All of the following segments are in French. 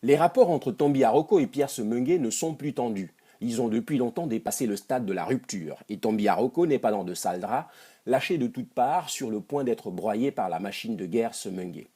Les rapports entre Tombi Aroko et Pierre Semengue ne sont plus tendus. Ils ont depuis longtemps dépassé le stade de la rupture. Et Tombi Aroko n'est pas dans de sales draps, lâché de toutes parts sur le point d'être broyé par la machine de guerre Semengue.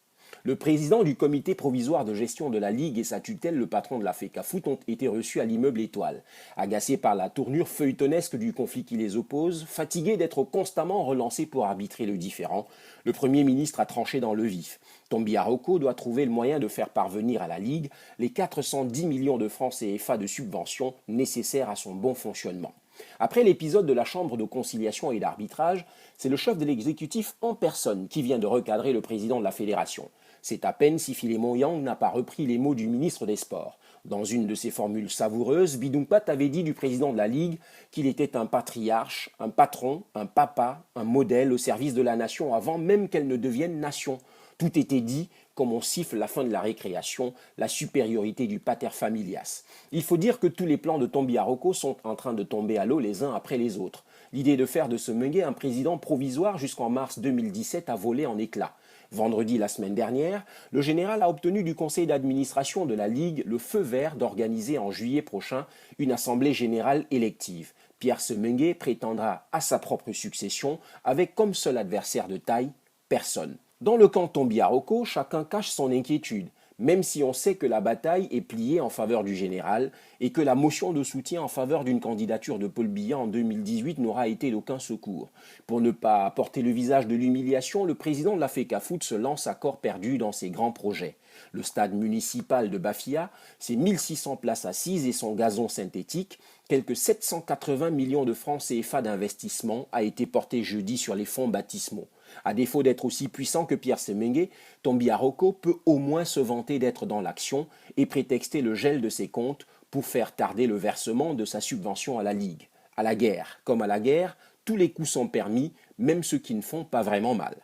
Le président du comité provisoire de gestion de la Ligue et sa tutelle, le patron de la FECAFOOT, ont été reçus à l'immeuble Étoile. Agacés par la tournure feuilletonesque du conflit qui les oppose, fatigués d'être constamment relancés pour arbitrer le différend, le Premier ministre a tranché dans le vif. Tombi Aroko doit trouver le moyen de faire parvenir à la Ligue les 410 millions de francs CFA de subventions nécessaires à son bon fonctionnement. Après l'épisode de la Chambre de conciliation et d'arbitrage, c'est le chef de l'exécutif en personne qui vient de recadrer le président de la fédération. C'est à peine si Philémon Yang n'a pas repris les mots du ministre des Sports. Dans une de ses formules savoureuses, Bidumpat avait dit du président de la Ligue qu'il était un patriarche, un patron, un papa, un modèle au service de la nation avant même qu'elle ne devienne nation. Tout était dit, comme on siffle la fin de la récréation, la supériorité du pater familias. Il faut dire que tous les plans de Tombi Aroko sont en train de tomber à l'eau les uns après les autres. L'idée de faire de Semengue un président provisoire jusqu'en mars 2017 a volé en éclats. Vendredi la semaine dernière, le général a obtenu du conseil d'administration de la Ligue le feu vert d'organiser en juillet prochain une assemblée générale élective. Pierre Semengue prétendra à sa propre succession avec comme seul adversaire de taille personne. Dans le camp Tombi Aroko, chacun cache son inquiétude, même si on sait que la bataille est pliée en faveur du général et que la motion de soutien en faveur d'une candidature de Paul Biya en 2018 n'aura été d'aucun secours. Pour ne pas porter le visage de l'humiliation, le président de la FECAFOOT se lance à corps perdu dans ses grands projets. Le stade municipal de Bafia, ses 1600 places assises et son gazon synthétique, quelques 780 millions de francs CFA d'investissement a été porté jeudi sur les fonds baptismaux. À défaut d'être aussi puissant que Pierre Semengue, Tombi Aroko peut au moins se vanter d'être dans l'action et prétexter le gel de ses comptes pour faire tarder le versement de sa subvention à la Ligue. À la guerre, comme à la guerre, tous les coups sont permis, même ceux qui ne font pas vraiment mal.